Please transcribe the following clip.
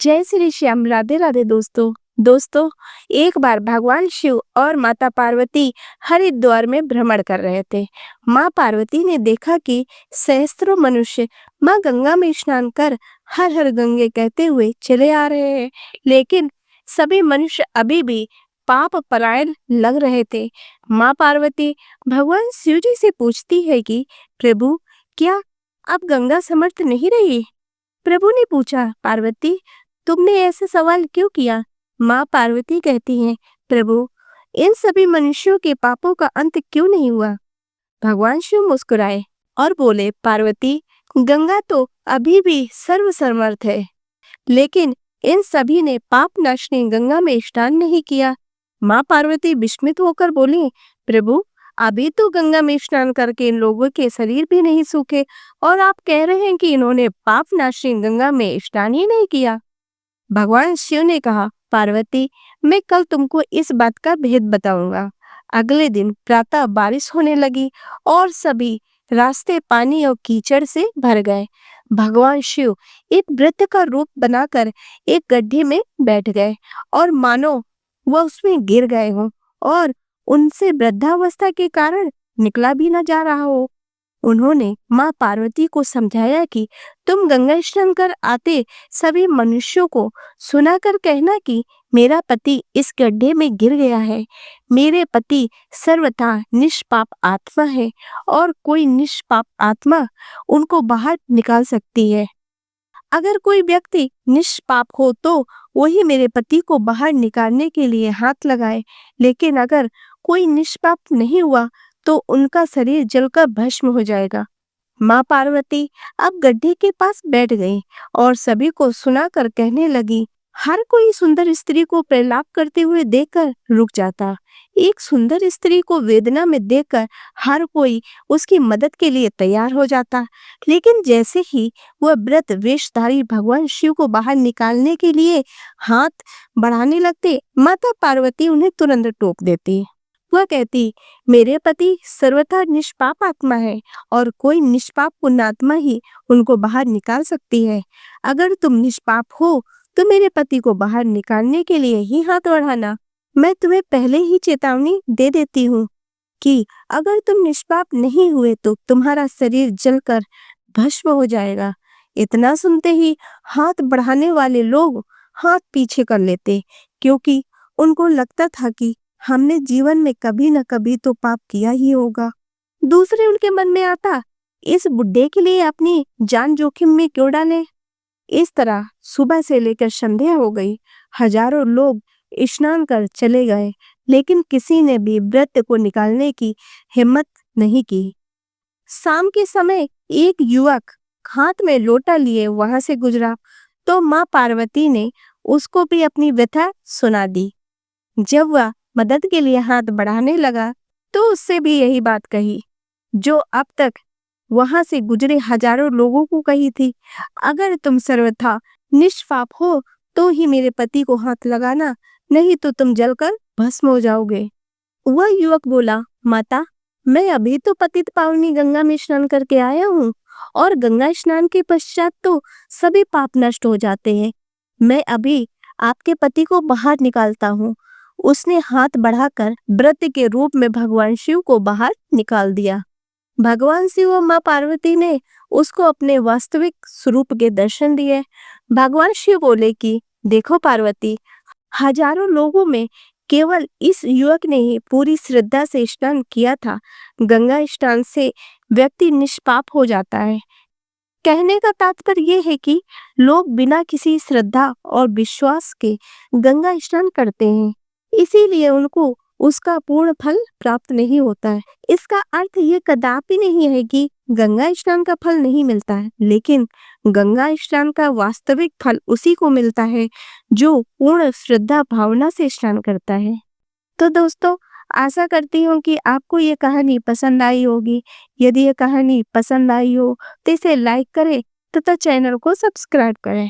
जय श्री श्याम। राधे राधे दोस्तों। दोस्तों, एक बार भगवान शिव और माता पार्वती हरिद्वार में भ्रमण कर रहे थे। माँ पार्वती ने देखा कि सहस्त्रों मनुष्य माँ गंगा में स्नान कर हर हर गंगे कहते हुए चले आ रहे हैं, लेकिन सभी मनुष्य अभी भी पाप परायण लग रहे थे। माँ पार्वती भगवान शिव जी से पूछती है कि प्रभु, क्या अब गंगा समर्थ नहीं रही? प्रभु ने पूछा, पार्वती, तुमने ऐसे सवाल क्यों किया? माँ पार्वती कहती हैं, प्रभु, इन सभी मनुष्यों के पापों का अंत क्यों नहीं हुआ? भगवान शिव मुस्कुराए और बोले, पार्वती, गंगा तो अभी भी सर्वसमर्थ है, लेकिन इन सभी ने पाप नाशनी गंगा में स्नान नहीं किया। माँ पार्वती विस्मित होकर बोली, प्रभु, अभी तो गंगा में स्नान करके इन लोगों के शरीर भी नहीं सूखे और आप कह रहे हैं कि इन्होंने पाप नाशनी गंगा में स्नान ही नहीं किया। भगवान शिव ने कहा, पार्वती, मैं कल तुमको इस बात का भेद बताऊंगा। अगले दिन प्रातः बारिश होने लगी और सभी रास्ते पानी और कीचड़ से भर गए। भगवान शिव एक वृत्त का रूप बनाकर एक गड्ढे में बैठ गए और मानो वह उसमें गिर गए हों और उनसे वृद्धावस्था के कारण निकला भी न जा रहा हो। उन्होंने माँ पार्वती को समझाया कि तुम गंगा स्नान कर आते सभी मनुष्यों को सुनाकर कहना कि मेरा पति इस गड्ढे में गिर गया है। मेरे पति सर्वथा निष्पाप आत्मा है और कोई निष्पाप आत्मा उनको बाहर निकाल सकती है। अगर कोई व्यक्ति निष्पाप हो तो वही मेरे पति को बाहर निकालने के लिए हाथ लगाए, लेकिन अगर कोई निष्पाप नहीं हुआ तो उनका शरीर जलकर भस्म हो जाएगा। माँ पार्वती अब गड्ढे के पास बैठ गई और सभी को सुनाकर कहने लगी, हर कोई सुंदर स्त्री को प्रलाप करते हुए देखकर रुक जाता। एक सुंदर स्त्री को वेदना में देखकर हर कोई उसकी मदद के लिए तैयार हो जाता, लेकिन जैसे ही वह व्रत वेशधारी भगवान शिव को बाहर निकालने के लिए हाथ बढ़ाने लगते, माता पार्वती उन्हें तुरंत टोक देती। वह कहती, मेरे पति सर्वथा निष्पाप आत्मा है और कोई निष्पाप पुण्यात्मा ही उनको बाहर निकाल सकती है। अगर तुम निष्पाप हो तो मेरे पति को बाहर निकालने के लिए ही हाथ बढ़ाना। मैं तुम्हें पहले ही चेतावनी दे देती हूँ कि अगर तुम निष्पाप नहीं हुए तो तुम्हारा शरीर जलकर भस्म हो जाएगा। इतना सुनते ही हाथ बढ़ाने वाले लोग हाथ पीछे कर लेते, क्योंकि उनको लगता था कि हमने जीवन में कभी न कभी तो पाप किया ही होगा। दूसरे उनके मन में आता, इस बुड्ढे के लिए अपनी जान जोखिम में क्यों डालें? इस तरह सुबह से लेकर संध्या हो गई। हजारों लोग स्नान कर चले गए, लेकिन किसी ने भी व्रत को निकालने की हिम्मत नहीं की। शाम के समय एक युवक हाथ में लोटा लिए वहां से गुजरा तो माँ पार्वती ने उसको भी अपनी व्यथा सुना दी। जब वह मदद के लिए हाथ बढ़ाने लगा तो उससे भी यही बात कही जो अब तक वहां से गुजरे हजारों लोगों को कही थी, अगर तुम सर्वथा निष्पाप हो तो ही मेरे पति को हाथ लगाना, नहीं तो तुम जलकर भस्म हो जाओगे। वह युवक बोला, माता, मैं अभी तो पतित पावनी गंगा में स्नान करके आया हूँ और गंगा स्नान के पश्चात तो सभी पाप नष्ट हो जाते हैं। मैं अभी आपके पति को बाहर निकालता हूँ। उसने हाथ बढ़ाकर व्रत के रूप में भगवान शिव को बाहर निकाल दिया। भगवान शिव और माँ पार्वती ने उसको अपने वास्तविक स्वरूप के दर्शन दिए। भगवान शिव बोले कि देखो पार्वती, हजारों लोगों में केवल इस युवक ने ही पूरी श्रद्धा से स्नान किया था। गंगा स्नान से व्यक्ति निष्पाप हो जाता है। कहने का तात्पर्य यह है कि लोग बिना किसी श्रद्धा और विश्वास के गंगा स्नान करते हैं, इसीलिए उनको उसका पूर्ण फल प्राप्त नहीं होता है। इसका अर्थ ये कदापि नहीं है कि गंगा स्नान का फल नहीं मिलता है, लेकिन गंगा स्नान का वास्तविक फल उसी को मिलता है जो पूर्ण श्रद्धा भावना से स्नान करता है। तो दोस्तों, आशा करती हूँ कि आपको ये कहानी पसंद आई होगी। यदि ये कहानी पसंद आई हो तो इसे लाइक करें तथा चैनल को सब्सक्राइब करें।